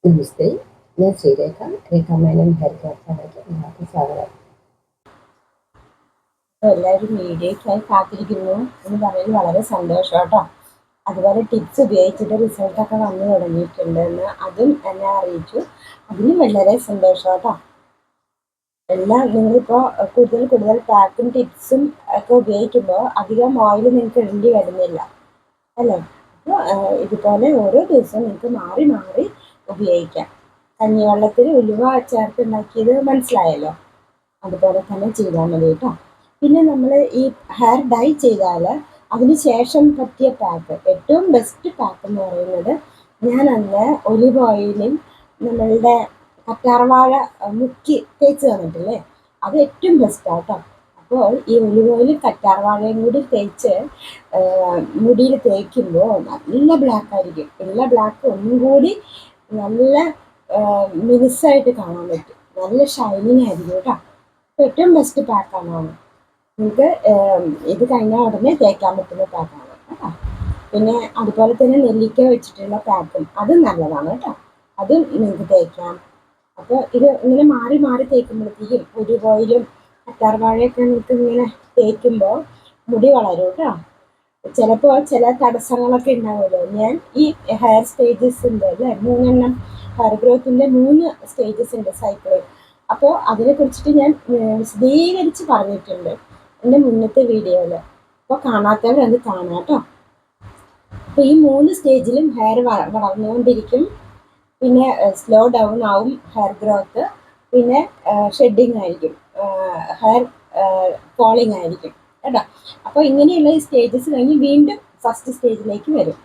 നമസ്തേ, ഞാൻ ശ്രീരേഖ. രേഖ Menon hair care ചാനലിലേക്ക് എല്ലാവർക്കും സ്വാഗതം. എല്ലാവരും വീഡിയോയ്ക്കായി കാത്തിരിക്കുന്നു എന്ന് പറയുന്നത് വളരെ സന്തോഷം കേട്ടോ. അതുപോലെ ടിപ്സ് ഉപയോഗിച്ചിട്ട് റിസൾട്ടൊക്കെ വന്നു തുടങ്ങിയിട്ടുണ്ടെന്ന് അതും എന്നെ അറിയിച്ചു. അതിനും വളരെ സന്തോഷം കേട്ടോ. എല്ലാം നിങ്ങളിപ്പോൾ കൂടുതൽ പാക്കും ടിപ്സും ഒക്കെ ഉപയോഗിക്കുമ്പോൾ അധികം ഓയിൽ നിങ്ങൾക്ക് ഇടേണ്ടി വരുന്നില്ല അല്ലേ. അപ്പോൾ ഇതുപോലെ ഓരോ ദിവസവും നിങ്ങൾക്ക് മാറി മാറി ഉപയോഗിക്കാം. കഞ്ഞിവെള്ളത്തിൽ ഉലുവ ചേർത്തുണ്ടാക്കിയത് മനസ്സിലായല്ലോ, അതുപോലെ തന്നെ ചെയ്താൽ മതി കേട്ടോ. പിന്നെ നമ്മൾ ഈ ഹെയർ ഡൈ ചെയ്താൽ അതിന് ശേഷം പറ്റിയ പാക്ക്, ഏറ്റവും ബെസ്റ്റ് പാക്ക് എന്ന് പറയുന്നത്, ഞാൻ അന്ന് ഒലിവ് ഓയിലും നമ്മളുടെ കറ്റാർവാഴ മുക്കി തേച്ച് തന്നിട്ടില്ലേ, അത് ഏറ്റവും ബെസ്റ്റാണ് കേട്ടോ. അപ്പോൾ ഈ ഒലിവ് ഓയിലും കറ്റാർവാഴയും കൂടി തേച്ച് മുടിയിൽ തേക്കുമ്പോൾ നല്ല ബ്ലാക്ക് ആയിരിക്കും. ഉള്ള ബ്ലാക്ക് ഒന്നും കൂടി നല്ല മിനുസായിട്ട് കാണാൻ പറ്റും, നല്ല ഷൈനിങ് ആയിരിക്കും കേട്ടോ. ഏറ്റവും ബെസ്റ്റ് പാക്കാണ്. നിങ്ങൾക്ക് ഇത് കഴിഞ്ഞാൽ ഉടനെ തേക്കാൻ പറ്റുന്ന പാക്കാണ് കേട്ടോ. പിന്നെ അതുപോലെ തന്നെ നെല്ലിക്ക വെച്ചിട്ടുള്ള പാക്കും അതും നല്ലതാണ് കേട്ടോ, അതും നിങ്ങൾക്ക് തേക്കാം. അപ്പോൾ ഇത് ഇങ്ങനെ മാറി മാറി തേക്കുമ്പോഴത്തേക്കും ഒലിവ് ഓയിലും കറ്റാർവാഴയൊക്കെ നിങ്ങൾക്ക് ഇങ്ങനെ തേക്കുമ്പോൾ മുടി വളരും കേട്ടോ. ചിലപ്പോൾ ചില തടസ്സങ്ങളൊക്കെ ഉണ്ടാവുമല്ലോ. ഞാൻ ഈ ഹെയർ സ്റ്റേജസ് ഉണ്ട് അല്ലേ, 3 ഹെയർ ഗ്രോത്തിൻ്റെ 3 സ്റ്റേജസ് ഉണ്ട് സൈക്കിളിൽ. അപ്പോൾ അതിനെ കുറിച്ചിട്ട് ഞാൻ വിശദീകരിച്ച് പറഞ്ഞിട്ടുണ്ട് എൻ്റെ മുന്നത്തെ വീഡിയോയിൽ. അപ്പോൾ കാണാത്തവർ അത് കാണാം കേട്ടോ. അപ്പോൾ ഈ 3 സ്റ്റേജിലും ഹെയർ വളർന്നുകൊണ്ടിരിക്കും. പിന്നെ സ്ലോ ഡൗൺ ആവും ഹെയർ ഗ്രോത്ത്, പിന്നെ ഷെഡിങ് ആയിരിക്കും, ഹെയർ ഫോളിങ് ആയിരിക്കും കേട്ടോ. അപ്പോൾ ഇങ്ങനെയുള്ള ഈ സ്റ്റേജസ് കഴിഞ്ഞ് വീണ്ടും ഫസ്റ്റ് സ്റ്റേജിലേക്ക് വരും.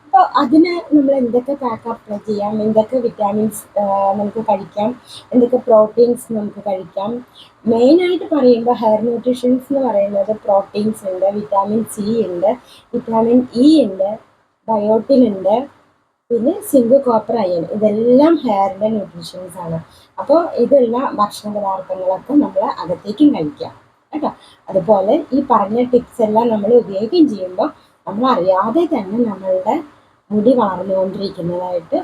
അപ്പോൾ അതിന് നമ്മൾ എന്തൊക്കെ പാക്ക് അപ്ലൈ ചെയ്യാം, എന്തൊക്കെ വിറ്റാമിൻസ് നമുക്ക് കഴിക്കാം, എന്തൊക്കെ പ്രോട്ടീൻസ് നമുക്ക് കഴിക്കാം. മെയിനായിട്ട് പറയുമ്പോൾ ഹെയർ ന്യൂട്രീഷൻസ് എന്ന് പറയുന്നത് പ്രോട്ടീൻസ് ഉണ്ട്, വിറ്റാമിൻ സി ഉണ്ട്, വിറ്റാമിൻ ഇ ഉണ്ട്, ബയോട്ടിൻ ഉണ്ട്, പിന്നെ സിങ്ക്, കോപ്പർ, അയൺ, ഇതെല്ലാം ഹെയറിൻ്റെ ന്യൂട്രീഷൻസ് ആണ്. അപ്പോൾ ഇതുള്ള ഭക്ഷണ പദാർത്ഥങ്ങളൊക്കെ നമ്മൾ അകത്തേക്കും കഴിക്കാം കേട്ടോ. അതുപോലെ ഈ പറഞ്ഞ ടിപ്സ് എല്ലാം നമ്മൾ ഉപയോഗിക്കുകയും ചെയ്യുമ്പോൾ നമ്മൾ അറിയാതെ തന്നെ നമ്മളുടെ മുടി വളർന്നുകൊണ്ടിരിക്കുന്നതായിട്ട്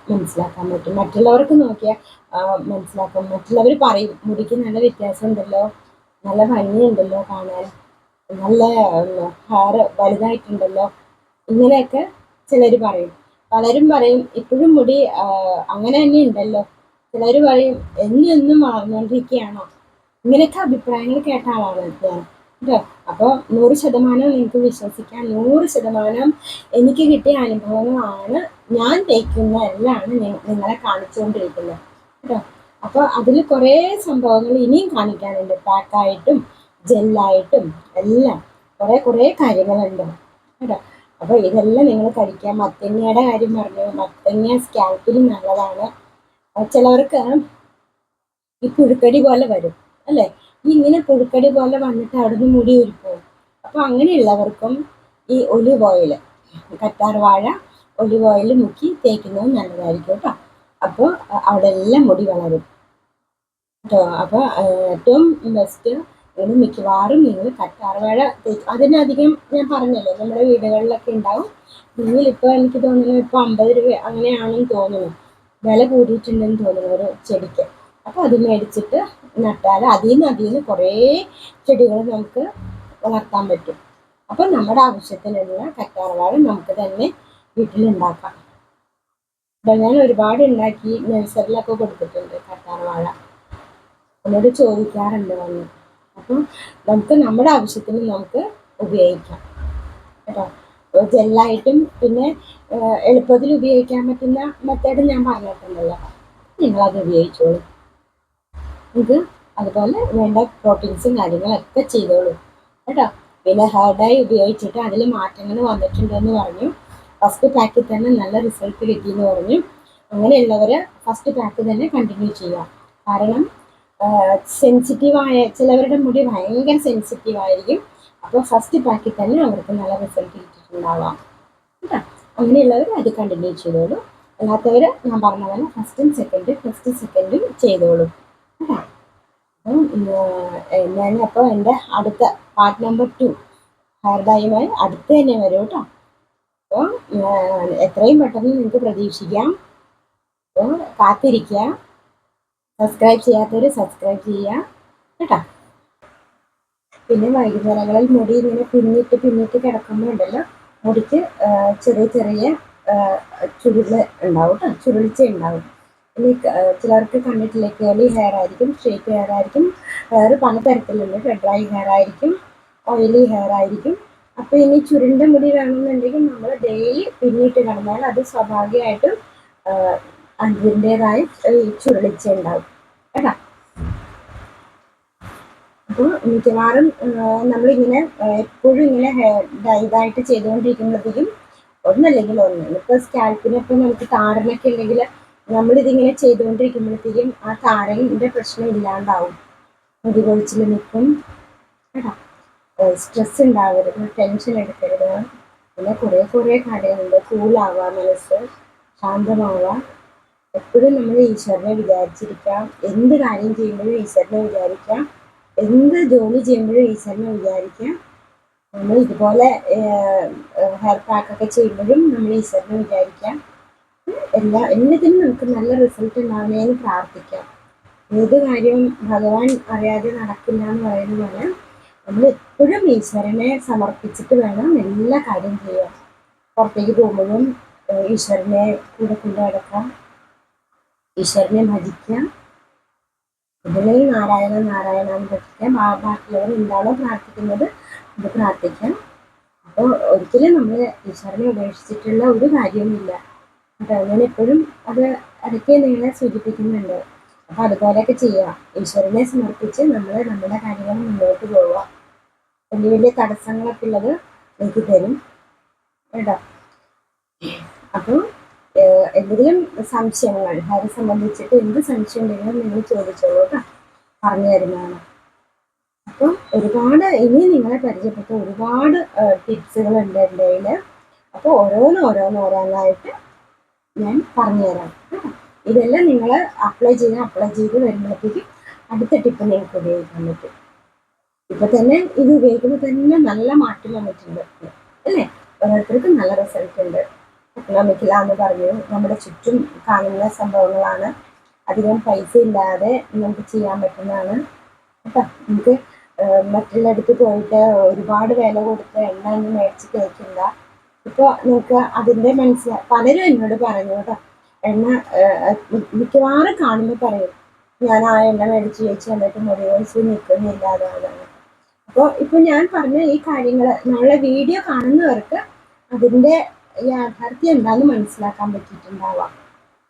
മനസ്സിലാക്കാൻ പറ്റും. മറ്റുള്ളവർക്ക് നോക്കിയാൽ മനസ്സിലാക്കും. മറ്റുള്ളവർ പറയും മുടിക്ക് നല്ല വ്യത്യാസം ഉണ്ടല്ലോ, നല്ല ഭംഗിയുണ്ടല്ലോ കാണാൻ, നല്ല ഹെയർ വലുതായിട്ടുണ്ടല്ലോ, ഇങ്ങനെയൊക്കെ ചിലർ പറയും. പലരും പറയും ഇപ്പോഴും മുടി അങ്ങനെ തന്നെ ഉണ്ടല്ലോ. ചിലർ പറയും എന്നും വളർന്നുകൊണ്ടിരിക്കുകയാണോ. ഇങ്ങനെയൊക്കെ അഭിപ്രായങ്ങൾ കേട്ട ആളാണ് ഞാൻ കേട്ടോ. അപ്പോൾ 100% നിങ്ങൾക്ക് വിശ്വസിക്കാം. 100% എനിക്ക് കിട്ടിയ അനുഭവങ്ങളാണ് ഞാൻ തേക്കുന്ന എല്ലാമാണ് നിങ്ങളെ കാണിച്ചുകൊണ്ടിരിക്കുന്നത് കേട്ടോ. അപ്പോൾ അതിൽ കുറേ സംഭവങ്ങൾ ഇനിയും കാണിക്കാനുണ്ട്, പാക്കായിട്ടും ജെല്ലായിട്ടും എല്ലാം കുറേ കാര്യങ്ങളുണ്ട് കേട്ടോ. അപ്പോൾ ഇതെല്ലാം നിങ്ങൾ കഴിക്കാം. മത്തങ്ങയുടെ കാര്യം പറഞ്ഞു, മത്തങ്ങ സ്കാൽപ്പിൽ നല്ലതാണ്. ചിലവർക്ക് ഈ പുഴുക്കടി പോലെ വരും അല്ലേ, ഈ ഇങ്ങനെ പുഴുക്കടി പോലെ വന്നിട്ട് അവിടുന്ന് മുടി ഊരിപ്പോവും. അപ്പോൾ അങ്ങനെയുള്ളവർക്കും ഈ ഒലിവ് ഓയിൽ, കറ്റാർവാഴ ഒലിവ് ഓയിൽ മുക്കി തേക്കുന്നത് നല്ലതായിരിക്കും കേട്ടോ. അപ്പോൾ അവിടെ എല്ലാം മുടി വളരും കേട്ടോ. അപ്പോൾ ഏറ്റവും ബെസ്റ്റ് ഇത് മിക്കവാറും നിങ്ങൾ കറ്റാർവാഴ അതിനധികം ഞാൻ പറഞ്ഞല്ലോ നമ്മുടെ വീടുകളിലൊക്കെ ഉണ്ടാവും. നിങ്ങളിപ്പോൾ എനിക്ക് തോന്നുന്നു ഇപ്പോൾ 50 രൂപ അങ്ങനെയാണെന്ന് തോന്നുന്നു, വില കൂടിയിട്ടുണ്ടെന്ന് തോന്നുന്നു ഒരു ചെടിക്ക്. അപ്പോൾ അത് മേടിച്ചിട്ട് നട്ടാൽ അതിൽ നിന്ന് കുറേ ചെടികൾ നമുക്ക് വളർത്താൻ പറ്റും. അപ്പോൾ നമ്മുടെ ആവശ്യത്തിനുള്ള കറ്റാർവാഴ നമുക്ക് തന്നെ വീട്ടിലുണ്ടാക്കാം. അപ്പോൾ ഞാൻ ഒരുപാട് ഉണ്ടാക്കി നഴ്സറിയിലൊക്കെ കൊടുത്തിട്ടുണ്ട് കറ്റാർവാഴ. എന്നോട് ചോദിക്കാറുണ്ട് വന്ന്. അപ്പം നമുക്ക് നമ്മുടെ ആവശ്യത്തിന് നമുക്ക് ഉപയോഗിക്കാം കേട്ടോ. ജെല്ലായിട്ടും പിന്നെ എളുപ്പത്തിൽ ഉപയോഗിക്കാൻ പറ്റുന്ന മെത്തേഡ് ഞാൻ പറഞ്ഞിട്ടുണ്ടല്ലോ, നിങ്ങളത് ഉപയോഗിച്ചോളൂ. ഇത് അതുപോലെ വേണ്ട പ്രോട്ടീൻസും കാര്യങ്ങളൊക്കെ ചെയ്തോളൂ കേട്ടോ. പിന്നെ ഹെയർ ഡൈ ഉപയോഗിച്ചിട്ട് അതിൽ മാറ്റങ്ങൾ വന്നിട്ടുണ്ടെന്ന് പറഞ്ഞു. ഫസ്റ്റ് പാക്കിൽ തന്നെ നല്ല റിസൾട്ട് കിട്ടിയെന്ന് പറഞ്ഞു. അങ്ങനെയുള്ളവർ ഫസ്റ്റ് പാക്ക് തന്നെ കണ്ടിന്യൂ ചെയ്യാം. കാരണം സെൻസിറ്റീവായ ചിലവരുടെ മുടി ഭയങ്കര സെൻസിറ്റീവായിരിക്കും. അപ്പോൾ ഫസ്റ്റ് പാക്കിൽ തന്നെ അവർക്ക് നല്ല റിസൾട്ട് കിട്ടിയിട്ടുണ്ടാവാം കേട്ടോ. അങ്ങനെയുള്ളവർ അത് കണ്ടിന്യൂ ചെയ്തോളൂ. അല്ലാത്തവർ ഞാൻ പറഞ്ഞ പോലെ ഫസ്റ്റും സെക്കൻഡും ചെയ്തോളൂ കേട്ടോ. ഞാൻ അപ്പോൾ എൻ്റെ അടുത്ത പാർട്ട് നമ്പർ 2 ഹെയർ ഡൈയുമായി അടുത്ത് തന്നെ വരും കേട്ടോ. അപ്പോൾ എത്രയും പെട്ടെന്ന് നിങ്ങൾക്ക് പ്രതീക്ഷിക്കാം. അപ്പോൾ കാത്തിരിക്കുക. സബ്സ്ക്രൈബ് ചെയ്യാത്തവർ സബ്സ്ക്രൈബ് ചെയ്യുക കേട്ടോ. പിന്നെ വൈകുന്നേരങ്ങളിൽ മുടി ഇങ്ങനെ പിന്നിട്ട് കിടക്കുമ്പോൾ ഉണ്ടല്ലോ, മുടിക്ക് ചെറിയ ചെറിയ ചുരുള് ഉണ്ടാവും കേട്ടോ, ചുരുളിച്ച ഉണ്ടാവും. ഇനി ചിലർക്ക് കണ്ടിട്ടില്ലേ, കേളി ഹെയർ ആയിരിക്കും, സ്ട്രേറ്റ് ഹെയർ ആയിരിക്കും, ഹെയർ പലതരത്തിലുണ്ട്. ഡ്രൈ ഹെയർ ആയിരിക്കും, ഓയിലി ഹെയർ ആയിരിക്കും. അപ്പോൾ ഇനി ചുരുണ്ട മുടി വേണമെന്നുണ്ടെങ്കിൽ നമ്മൾ ഡെയിലി പിന്നിട്ട് കിടന്നാൽ അത് സ്വാഭാവികമായിട്ടും അതിൻ്റെതായ ചുരുളിച്ച ഉണ്ടാവും കേട്ടോ. അപ്പോൾ മിക്കവാറും നമ്മളിങ്ങനെ എപ്പോഴും ഇങ്ങനെ ഇതായിട്ട് ചെയ്തുകൊണ്ടിരിക്കുമ്പോഴത്തേക്കും ഒന്നല്ലെങ്കിൽ ഒന്ന്, ഇപ്പോൾ സ്കാൽപ്പിനൊപ്പം നമുക്ക് താരനൊക്കെ ഉണ്ടെങ്കിൽ നമ്മളിതിങ്ങനെ ചെയ്തുകൊണ്ടിരിക്കുമ്പോഴത്തേക്കും ആ താരൻ്റെ പ്രശ്നം ഇല്ലാണ്ടാവും, മുടി കൊഴിച്ചിൽ നിൽക്കും കേട്ടോ. സ്ട്രെസ് ഉണ്ടാവരുത്, ടെൻഷൻ എടുക്കരുത്. പിന്നെ കുറേ കാര്യങ്ങളുണ്ട്. കൂളാവുക, മനസ്സ് ശാന്തമാവുക, എപ്പോഴും നമ്മൾ ഈശ്വരനെ വിചാരിച്ചിരിക്കാം. എന്ത് കാര്യം ചെയ്യുമ്പോഴും ഈശ്വരനെ വിചാരിക്കാം, എന്ത് ജോലി ചെയ്യുമ്പോഴും ഈശ്വരനെ വിചാരിക്കാം. നമ്മൾ ഇതുപോലെ ഹെയർ പാക്കൊക്കെ ചെയ്യുമ്പോഴും നമ്മൾ ഈശ്വരനെ വിചാരിക്കാം. എല്ലാത്തിനും നമുക്ക് നല്ല റിസൾട്ട് ഉണ്ടാവണേന്ന് പ്രാർത്ഥിക്കാം. ഏത് കാര്യവും ഭഗവാൻ അറിയാതെ നടക്കില്ല എന്ന് പറയുന്ന പോലെ നമ്മൾ എപ്പോഴും ഈശ്വരനെ സമർപ്പിച്ചിട്ട് വേണം എല്ലാ കാര്യം ചെയ്യാൻ. പുറത്തേക്ക് പോകുമ്പോഴും ഈശ്വരനെ കൂടെ കൊണ്ടു നടക്കാം, ഈശ്വരനെ ഭജിക്കാം. ഇതിൽ നാരായണ നാരായണ എന്ന് ഭജിക്കാം. ബാക്കിയുള്ളവർ എന്താണോ പ്രാർത്ഥിക്കുന്നത് അത് പ്രാർത്ഥിക്കാം. അപ്പോൾ ഒരിക്കലും നമ്മൾ ഈശ്വരനെ ഉപേക്ഷിച്ചിട്ടുള്ള ഒരു കാര്യവുമില്ല. അപ്പോൾ ഞാൻ എപ്പോഴും അത് ഇടയ്ക്ക് നിങ്ങളെ സൂചിപ്പിക്കുന്നുണ്ട്. അപ്പോൾ അതുപോലെയൊക്കെ ചെയ്യുക. ഈശ്വരനെ സമർപ്പിച്ച് നമ്മൾ നമ്മുടെ കാര്യങ്ങൾ മുന്നോട്ട് പോവുക. വലിയ വലിയ തടസ്സങ്ങളൊക്കെ ഉള്ളത് എനിക്ക് തരും കേട്ടോ. അപ്പോൾ എന്തെങ്കിലും സംശയങ്ങൾ ഹെയർ സംബന്ധിച്ചിട്ട് എന്ത് സംശയം ഉണ്ടെങ്കിലും നിങ്ങൾ ചോദിച്ചോളൂ കേട്ടോ, പറഞ്ഞു തരുന്നതാണ്. അപ്പോൾ ഒരുപാട് ഇനി നിങ്ങളെ പരിചയപ്പെട്ട ഒരുപാട് ടിപ്സുകളുണ്ട് എൻ്റെ കയ്യിൽ. അപ്പോൾ ഓരോന്നായിട്ട് ഞാൻ പറഞ്ഞുതരാം കേട്ടോ. ഇതെല്ലാം നിങ്ങൾ അപ്ലൈ ചെയ്ത് വരുമ്പോഴത്തേക്കും അടുത്ത ടിപ്പ് നിങ്ങൾക്ക് ഉപയോഗിക്കാൻ പറ്റും. ഇപ്പൊ തന്നെ ഇത് ഉപയോഗിക്കുമ്പോൾ തന്നെ നല്ല മാറ്റം വന്നിട്ടുണ്ട് അല്ലേ? ഓരോരുത്തർക്കും നല്ല റിസൾട്ട് ഉണ്ട്. എക്കണോമിക്കില്ല എന്ന് പറഞ്ഞു, നമ്മുടെ ചുറ്റും കാണുന്ന സംഭവങ്ങളാണ്. അധികം പൈസ ഇല്ലാതെ നമുക്ക് ചെയ്യാൻ പറ്റുന്നതാണ് കേട്ടോ. നമുക്ക് മറ്റുള്ളടത്ത് പോയിട്ട് ഒരുപാട് വില കൊടുത്ത് എണ്ണ ഒന്നും മേടിച്ച് തേക്കില്ല. ഇപ്പോൾ നിങ്ങൾക്ക് അതിൻ്റെ പലരും എന്നോട് പറഞ്ഞു കേട്ടോ, എണ്ണ മിക്കവാറും കാണുമ്പോൾ പറയും, ഞാൻ ആ എണ്ണ മേടിച്ച് ചോദിച്ചു എന്നിട്ട് മുടി കൊഴിച്ചിൽ നിൽക്കുന്നില്ല അതാണ്. അപ്പോൾ ഇപ്പൊ ഞാൻ പറഞ്ഞ ഈ കാര്യങ്ങൾ നമ്മളെ വീഡിയോ കാണുന്നവർക്ക് അതിൻ്റെ യാഥാർത്ഥ്യം എന്താണെന്ന് മനസ്സിലാക്കാൻ പറ്റിയിട്ടുണ്ടാവാം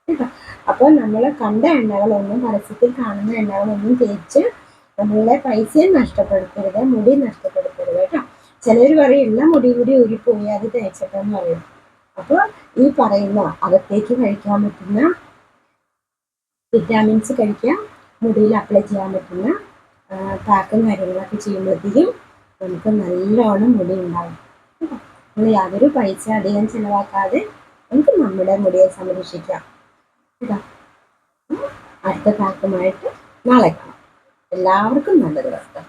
കേട്ടോ. അപ്പോൾ നമ്മൾ കണ്ട എണ്ണകളൊന്നും, പരസ്യത്തിൽ കാണുന്ന എണ്ണകളൊന്നും തേച്ച് നമ്മളുടെ പൈസയും നഷ്ടപ്പെടുത്തരുത്, മുടി നഷ്ടപ്പെടുത്തരുത് കേട്ടോ. ചിലർ പറയും എല്ലാ മുടി കൂടി ഊരിപ്പോയി അത് തേച്ചിട്ടെന്ന് പറയും. അപ്പോൾ ഈ പറയുന്ന അകത്തേക്ക് കഴിക്കാൻ പറ്റുന്ന വിറ്റാമിൻസ് കഴിക്കാം, മുടിയിൽ അപ്ലൈ ചെയ്യാൻ പറ്റുന്ന പാക്കും കാര്യങ്ങളൊക്കെ ചെയ്യുമ്പോഴത്തേക്കും നമുക്ക് നല്ലോണം മുടി ഉണ്ടാവും. നമ്മൾ യാതൊരു പൈസ അധികം ചിലവാക്കാതെ നമുക്ക് നമ്മുടെ മുടിയെ സംരക്ഷിക്കാം കേട്ടോ. അടുത്ത പാക്കുമായിട്ട് നാളെ കാണാം. എല്ലാവർക്കും നല്ല ദിവസം.